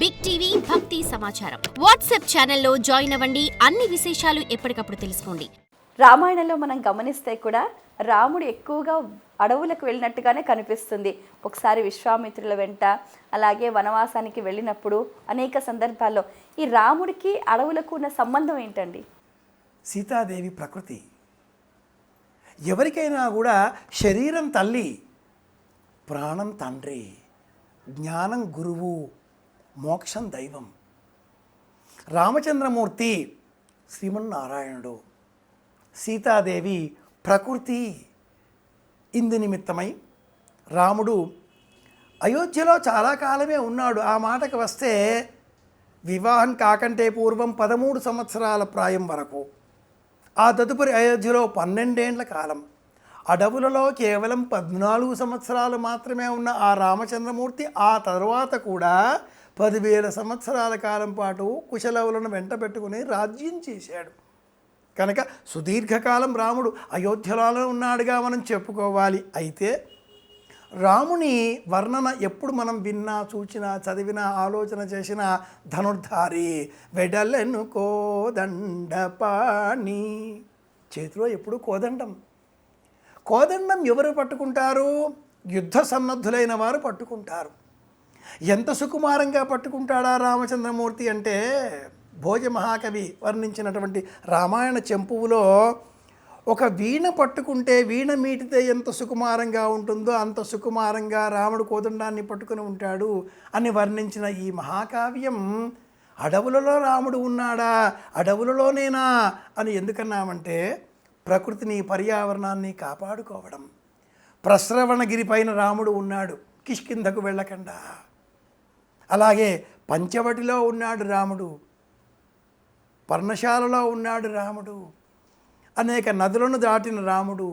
Big TV భక్తి సమాచారం WhatsApp ఛానల్లో జాయిన్ అవ్వండి. అన్ని విశేషాలు ఎప్పటికప్పుడు తెలుసుకోండి. రామాయణంలో మనం గమనిస్తే కూడా రాముడు ఎక్కువగా అడవులకు వెళ్ళినట్టుగానే కనిపిస్తుంది. ఒకసారి విశ్వామిత్రుల వెంట, అలాగే వనవాసానికి వెళ్ళినప్పుడు అనేక సందర్భాల్లో ఈ రాముడికి అడవులకు ఉన్న సంబంధం ఏంటండి? సీతాదేవి ప్రకృతి. ఎవరికైనా కూడా శరీరం తల్లి, ప్రాణం తండ్రి, జ్ఞానం గురువు, మోక్షం దైవం. రామచంద్రమూర్తి శ్రీమన్నారాయణుడు, సీతాదేవి ప్రకృతి. ఇందు నిమిత్తమై రాముడు అయోధ్యలో చాలా కాలమే ఉన్నాడు. ఆ మాటకు వస్తే వివాహం కాకంటే పూర్వం 13 సంవత్సరాల ప్రాయం వరకు, ఆ తదుపరి అయోధ్యలో 12 ఏళ్ల కాలం, అడవులలో కేవలం 14 సంవత్సరాలు మాత్రమే ఉన్న ఆ రామచంద్రమూర్తి ఆ తర్వాత కూడా 10,000 సంవత్సరాల కాలం పాటు కుశలవులను వెంట పెట్టుకుని రాజ్యం చేశాడు. కనుక సుదీర్ఘకాలం రాముడు అయోధ్యలో ఉన్నాడుగా మనం చెప్పుకోవాలి. అయితే రాముని వర్ణన ఎప్పుడు మనం విన్నా, చూచినా, చదివినా, ఆలోచన చేసినా ధనుర్ధారి, వెడలెను కోదండపాణి, చేతిలో ఎప్పుడు కోదండం. కోదండం ఎవరు పట్టుకుంటారు? యుద్ధ సన్నద్ధులైన వారు పట్టుకుంటారు. ఎంత సుకుమారంగా పట్టుకుంటాడా రామచంద్రమూర్తి అంటే, భోజ మహాకవి వర్ణించినటువంటి రామాయణ చెంపువులో ఒక వీణ పట్టుకుంటే, వీణ మీటితే ఎంత సుకుమారంగా ఉంటుందో అంత సుకుమారంగా రాముడు కోదండాన్ని పట్టుకుని ఉంటాడు అని వర్ణించిన ఈ మహాకావ్యం అడవులలో రాముడు ఉన్నాడా, అడవులలోనేనా అని ఎందుకన్నామంటే, ప్రకృతిని, పర్యావరణాన్ని కాపాడుకోవడం. ప్రస్రవణగిరి పైన రాముడు ఉన్నాడు, కిష్కింధకు వెళ్ళకుండా. అలాగే పంచవటిలో ఉన్నాడు రాముడు, పర్ణశాలలో ఉన్నాడు రాముడు, అనేక నదులను దాటిన రాముడు.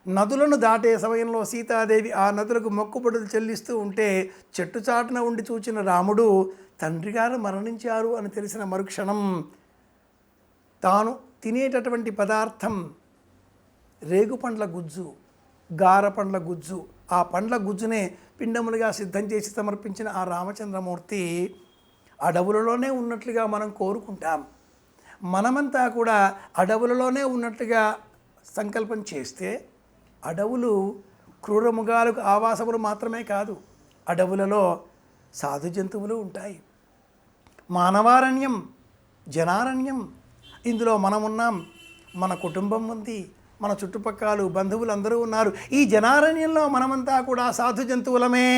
నదులను దాటే సమయంలో సీతాదేవి ఆ నదులకు మొక్కుబడులు చెల్లిస్తూ ఉంటే చెట్టు చాటున ఉండి చూచిన రాముడు తండ్రి గారు మరణించారు అని తెలిసిన మరుక్షణం తాను తినేటటువంటి పదార్థం రేగు పండ్ల గుజ్జు, గార పండ్ల గుజ్జు, ఆ పండ్ల గుజ్జునే పిండములుగా సిద్ధం చేసి సమర్పించిన ఆ రామచంద్రమూర్తి అడవులలోనే ఉన్నట్లుగా మనం కోరుకుంటాం. మనమంతా కూడా అడవులలోనే ఉన్నట్లుగా సంకల్పం చేస్తే, అడవులు క్రూరమృగాలకు ఆవాసములు మాత్రమే కాదు, అడవులలో సాధు జంతువులు ఉంటాయి. మానవారణ్యం, జనారణ్యం, ఇందులో మనం ఉన్నాం, మన కుటుంబం ఉంది, మన చుట్టుపక్కల బంధువులు అందరూ ఉన్నారు. ఈ జనారణ్యంలో మనమంతా కూడా సాధు జంతువులమే.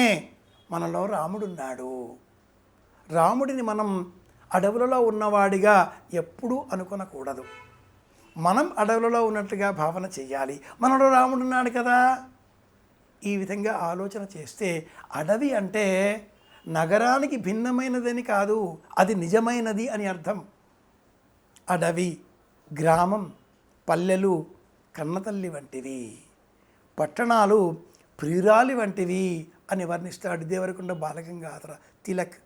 మనలో రాముడున్నాడు. రాముడిని మనం అడవులలో ఉన్నవాడిగా ఎప్పుడూ అనుకొనకూడదు. మనం అడవులలో ఉన్నట్లుగా భావన చెయ్యాలి. మనలో రాముడున్నాడు కదా. ఈ విధంగా ఆలోచన చేస్తే అడవి అంటే నగరానికి భిన్నమైనదని కాదు, అది నిజమైనది అని అర్థం. అడవి, గ్రామం, పల్లెలు కన్నతల్లి వంటివి, పట్టణాలు ప్రియురాలి వంటివి అని వర్ణిస్తాడు దేవరకొండ బాలగంగాధర తిలక్.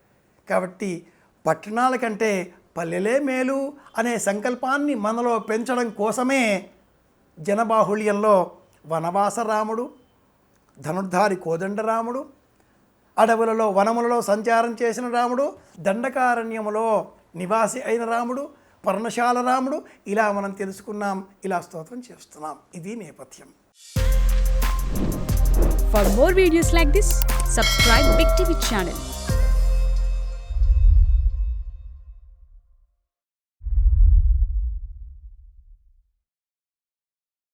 కాబట్టి పట్టణాల కంటే పల్లెలే మేలు అనే సంకల్పాన్ని మనలో పెంచడం కోసమే జనబాహుళ్యంలో వనవాస రాముడు, ధనుర్ధారి కోదండరాముడు, అడవులలో వనములలో సంచారం చేసిన రాముడు, దండకారణ్యములో నివాసి అయిన రాముడు, పర్ణశాల రాముడు, ఇలా మనం తెలుసుకున్నాం, ఇలా స్తోత్రం చేస్తున్నాం. ఇది నేపథ్యం. For more videos like this, subscribe Big TV channel.